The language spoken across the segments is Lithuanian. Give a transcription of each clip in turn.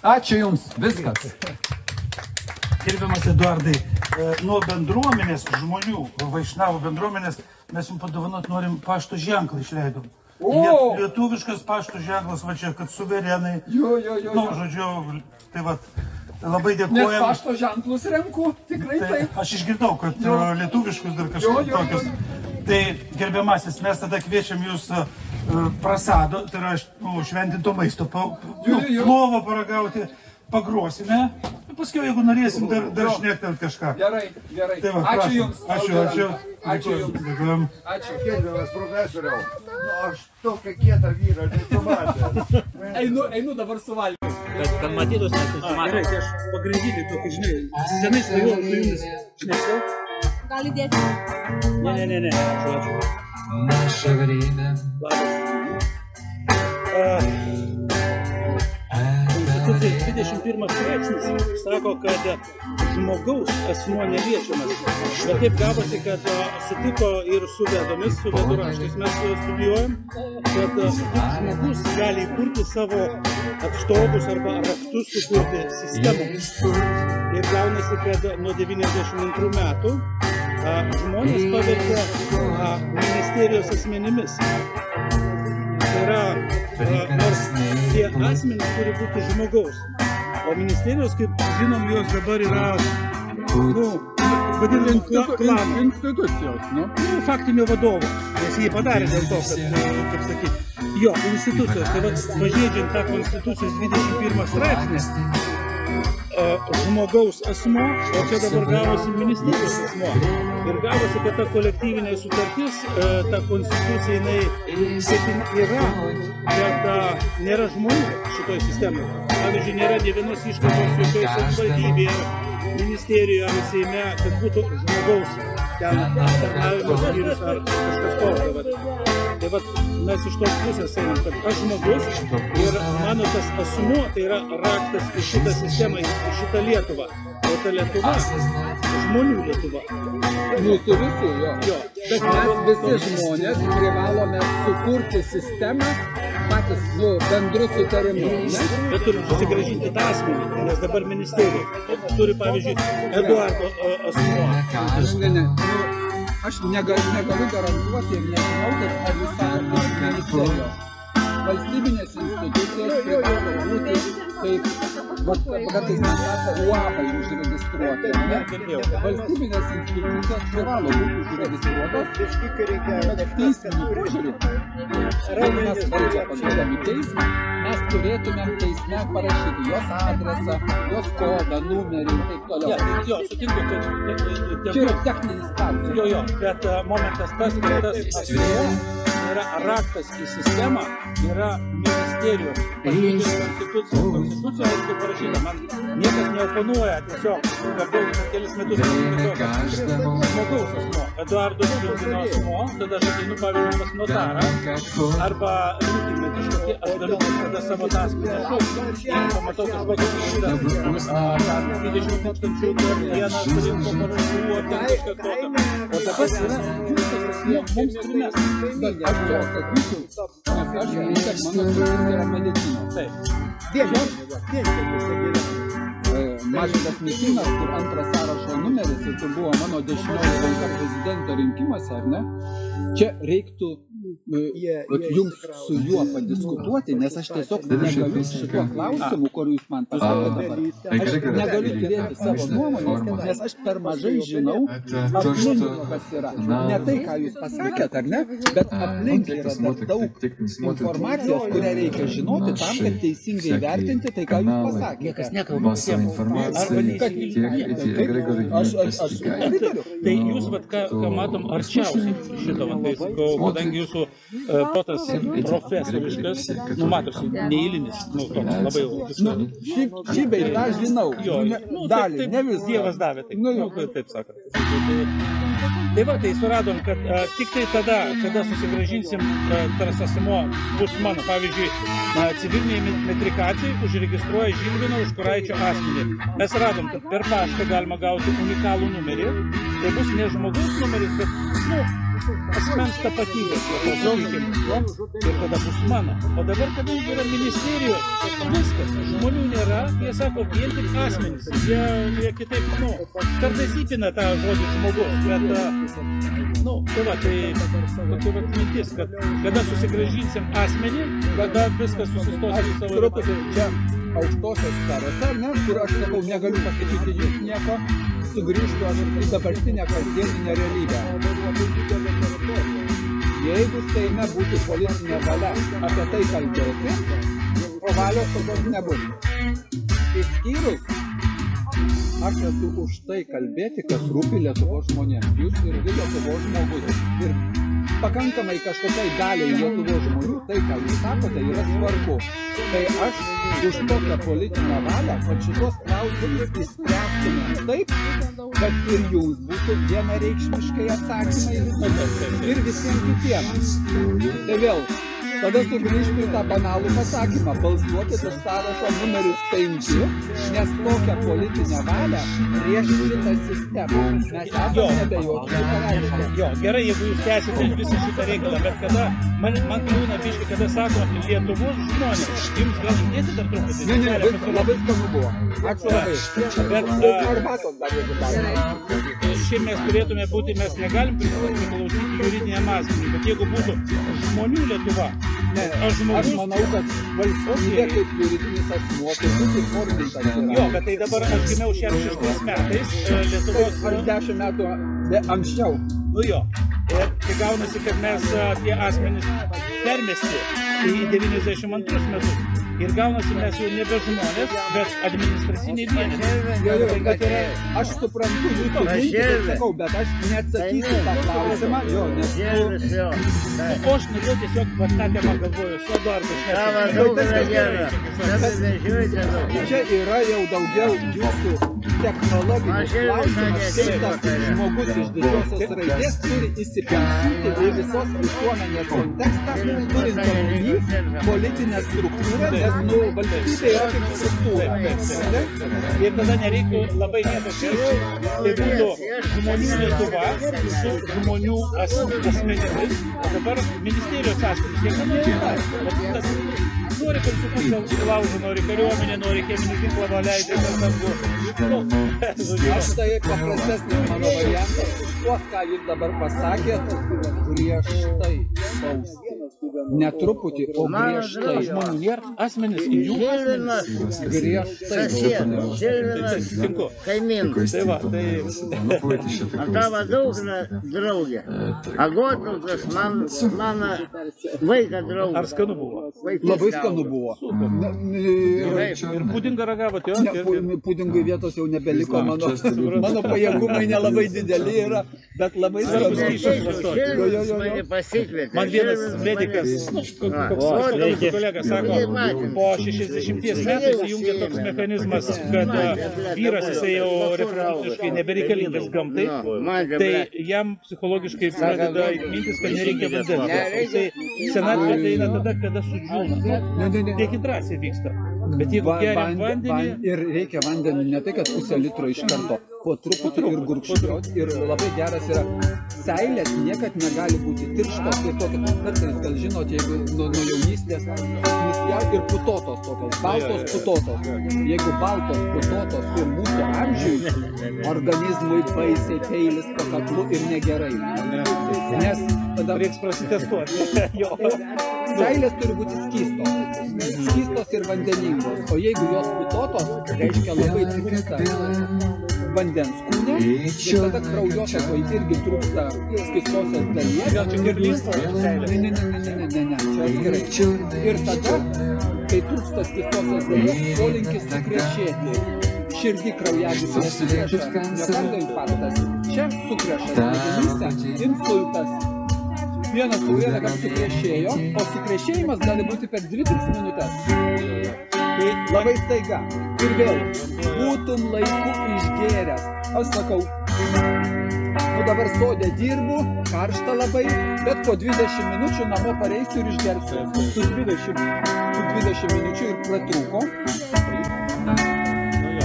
Ačiū Jums, viskas. Gerbiamas Eduardai, nuo bendruomenės žmonių, Vaišnavų bendruomenės, mes jums padovanot norim pašto ženklą išleidom. Lietuviškas pašto ženklas, va čia, kad suverenai. Nu, žodžiu, tai va, labai dėkojam. Nes pašto ženklus renku, tikrai taip. Aš išgirdau, kad lietuviškus dar kažkokius tokius. Tai, gerbiamasis, mes tada kviečiam jūs prasado, tai yra šventinto maisto, plovą paragauti, pagrosime. Paskui, jeigu norėsim, dar šnektant kažką. Gerai. Tai va, ačiū Jums. Ačiū Jums. Ačiū. Gerbiamas profesoriau, aš tokią kietą vyrą nesumatęs. Einu dabar suvalgyti. Kad matytus nesusimatė. Gerai, tai aš pagrindinį tokį, žinai, senai svajojau su jumis. Šnešiau? Gal įdėti? Ne. Ačiū. Naša время. Konstitucijos 21 straipsnis sako, kad žmogaus asmuo neliečiamas. Bet taip gavosi, kad atsitiko ir su vedomis, su vedų raštais mes studijuojam, kad žmogus gali įkurti savo atstovus arba raktus sukurti sistemomis. Ir gaunasi, kad nuo 92 metų žmonės pavertė ministerijos asmenimis. Tai yra, nors tie asmenys turi būti žmogaus. O ministerijos, kaip žinom, jos dabar yra, vadinant klaną. Institucijos, nu? Faktinio vadovo. Nes jį padarė dėl to, kad, kaip sakyti, jo, institucijos. Tai pažeidžiant tą Konstitucijos 21 straipsnį, žmogaus asmo, o čia dabar gavosi ministerijos asmo. Ir gavosi, kad ta kolektyvinė sutartis, ta konstitucija, jinai kaip yra, bet nėra žmonių šitoj sistemoje. Pavyzdžiui, nėra nė vienos iškabos jokioj savivaldybėje, ministerijoje ar Seime, kad būtų žmogaus ten aptarnavimo skyrius ar kažkas tokio. Tai vat mes iš tos pusės einam, kad aš žmogus ir mano tas asmuo, tai yra raktas į šitą sistemą, į šitą Lietuvą. O ta Lietuva, žmonių Lietuva. Mūsų visų, jo. Bet mes visi žmonės privalome sukurti sistemą patys bendru sutarimu. Bet turim susigrąžinti tą asmenį, nes dabar ministerija turi, pavyzdžiui, Eduardo asmuo. Aš negaliu garantuoti ir nežinau, kad ar jūs esate ministerijos. Valstybinės institucijos privalo būti kaip, kartais mes esame UAPai užregistruoti. Valstybinės institucijos privalo būti užregistruotos, bet teisinį požiūrį, jeigu mes valdžią paduodam į teismą, mes turėtumėm teisme parašyti jos adresą, jos kodą, numerį ir taip toliau. Jo, sutinku, kad čia yra techninis klausimas. Jo, bet momentas tas, kad tas asmuo yra raktas į sistemą, yra ministerijos. Konstitucija, aišku, parašyta. Man niekas neoponuoja, tiesiog gavau kelis metus žmogaus asmo. Eduardo Šilvino asmo, tada aš ateinu, pavyzdžiui, pas notarą, arba liudijimai kažkokie, aš galiu kažkada savo ataskaitą šaukti. Pamatau kažkokį šitą 20 tūkstančių per dieną surinko parašų, ar ten kažką tokio. O dabar yra jūsas asmo mums primestas. Aš jau sakyčiau, nes aš kad mano sritis yra medicina. Mažvydas Mikinas, kur antras sąrašo numeris ir kur buvo mano 19 prezidento rinkimuose, ar ne? Čia reiktų jums su juo padiskutuoti, nes aš tiesiog negaliu šituo klausimu, kur jūs man pasakėte dabar. Aš negaliu turėti savo nuomonės, nes aš per mažai žinau aplink, kas yra. Ne tai, ką jūs pasakėte, ar ne? Bet aplink yra daug informacijos, kurią reikia žinoti tam, kad teisingai vertinti tai, ką jūs pasakėte. Tai jūs, ką matom arčiausiai šito, kadangi jūsų protas profesoriškas, matosi, neįlinis, toks labai viską. Šį bei tą žinau, dalį, ne vis. Dievas davė, taip sakant. Tai va, tai suradom, kad tik tai tada, kada susigrąžinsim tas asmuo, bus mano, pavyzdžiui, civilinėje metrikacijai užregistruoja Žilvino Užkuraičio asmenį. Mes radom, kad per paštą galima gauti unikalų numerį, tai bus ne žmogaus numeris, bet, asmens tapatybės, sakykime, ir tada bus mano. O dabar, kadangi yra ministerijos, viskas, žmonių nėra, jie sako, vien tik asmenys. Jie kitaip, kartais įpina tą žodį žmogus, bet, tai va, tai tokia va mintis, kad kada susigrąžinsim asmenį, kada viskas susistos į savo truputį čia aukštosios sferose, kur aš sakau, negaliu pasakyti jūs nieko, sugrįžtu aš į dabartinę kasdieninę realybę. Jeigu Seime būtų politinė valia apie tai kalbėti, o valios tokios nebus. Išskyrus, aš esu už tai kalbėti, kas rūpi Lietuvos žmonėms. Jūs ir Lietuvos žmogus. Ir pakankamai kažkokiai daliai Lietuvos žmonių, tai, ką jūs sakote, yra svarbu. Tai aš už tokią politinę valią, kad šitos klausimus įspręstume taip, kad ir jums būtų vienareikšmiškai atsakymai ir visiems kitiems. Tai vėl, tada sugrįžtų į tą banalų pasakymą, balsuokit už sąrašą numeris 5, nes tokią politinę valią prieš šitą sistemą. Mes esame nebejokime pareiškę. Jo, gerai, jeigu jūs tęsite visą šitą reikalą, bet kada, man kliūna biškai, kada sako Lietuvos žmonės, jums gal įdėti dar truputį? Ne, labai skanu buvo. Ačiū labai. Bet arbatos dar jeigu dar. Šiaip mes turėtume būti, mes negalim priklausyti juridiniam asmeniui, bet jeigu būtų žmonių Lietuva, aš manau, kad valstybė kaip juridinis asmuo, tai būtų įformintas yra. Jo, bet tai dabar aš gimiau 66 metais Lietuvos... Ar 10 metų anksčiau. Jo. Ir tai gaunasi, kad mes tie asmenys permesti į 92 metus. Ir gaunasi mes jau nebe žmonės, bet administraciniai vienetai. Aš suprantu jūsų mintį, sakau, bet aš neatsakysiu tą klausimą. Nes... O aš norėjau tiesiog tą temą galvoju, su Eduardu. Čia yra jau daugiau jūsų technologinis klausimas, kaip tas žmogus iš didžiosios raidės turi įsiklausyti į visos visuomenės kontekstą, turint omeny politinę struktūrą, nes valstybė yra kaip struktūra. Ir tada nereiktų labai nieko širti, tai būtų žmonių Lietuva su žmonių asmenimis, o dabar ministerijos asmenys, jie nori konstitucijos laužo, nori kariuomenė, nori cheminį ginklą nuleidžia, kas tam buvo. Aš tai paprastesnis mano variantas, tuos, ką jūs dabar pasakėt, griežtai bausti. Ne truputį, o griežtai. Žmonių nėra asmenys, jų asmenys. Griežtai. Sutinku. Kaimynus. Tai va, tai... A tavo daugna draugė. A Gotautas mano vaiką draugė. Ar skanu buvo? Labai skanu buvo. Ir pudingą ragavot, jo? Pudingai vietos jau nebeliko, mano pajėgumai nelabai dideli yra, bet labai skanu. Šilvinas mane pasikvietė. Man vienas medikas, koks kolega sako, po 60 metais įjungia toks mechanizmas, kad vyras jisai jau reprodukciškai nebereikalingas gamtai, tai jam psichologiškai pradeda mintis, kad nereikia vandens. Jisai senatvė ateina tada, kada sudžiūna. Dehidracija vyksta. Bet jeigu geriam vandenį... Ir reikia vandenį ne tai, kad pusę litro iš karto, po truputį ir gurkščiot. Ir labai geras yra, seilės niekad negali būti tirštos. Ir tokia, kartais, gal žinot, jeigu nuo jaunystės, ir putotos tokios, baltos putotos. Jeigu baltos putotos ir mūsų amžiui, organizmui baisiai peilis po kaklu ir negerai. Nes tada... Reiks prasitestuoti. Seilės turi būti skystos. Skystos ir vandeningos. O jeigu jos putotos, reiškia labai trūksta vandens kūne. Ir tada kraujotakoj irgi trūksta skystosios dalies. Gal čia gerlys? Ne, čia atskirai. Ir tada, kai trūksta skystosios dalies, polinkis sukrešėti. Širdį kraujagyslių sukreša, nekardo infarktas. Čia sukreša smegenyse insultas. Vienas kurėlė, kad sukrešėjo, o sukrešėjimas gali būti per 2-3 minutės. Tai labai staiga. Ir vėl, būtum laiku išgėręs. Aš sakau, dabar sode dirbu, karšta labai, bet po 20 minučių namo pareisiu ir išgersiu. Su 20 minučių ir pratrūko.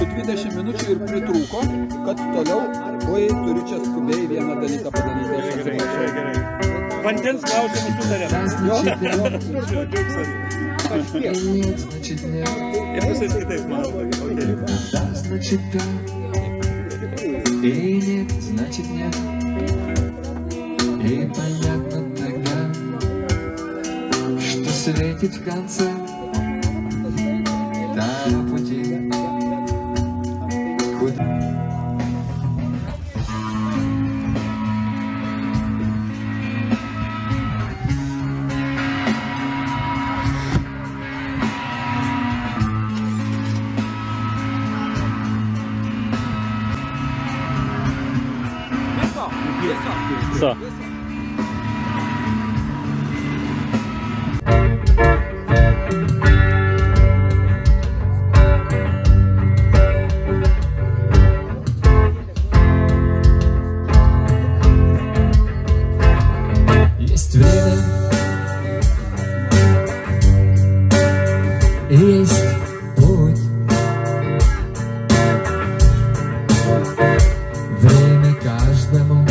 Su 20 20 minučių ir pritrūko, kad toliau, oi, turiu čia skubiai vieną dalyką padaryti. Gerai. Vandens klausimus sutarėm. И нет, значит нет. Ir visais kitais, manau. Да, значит да. И нет, значит нет. И понятно тогда, что светит в конце того пути, куда... So. Есть время, есть путь. Время каждому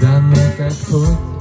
дано как путь.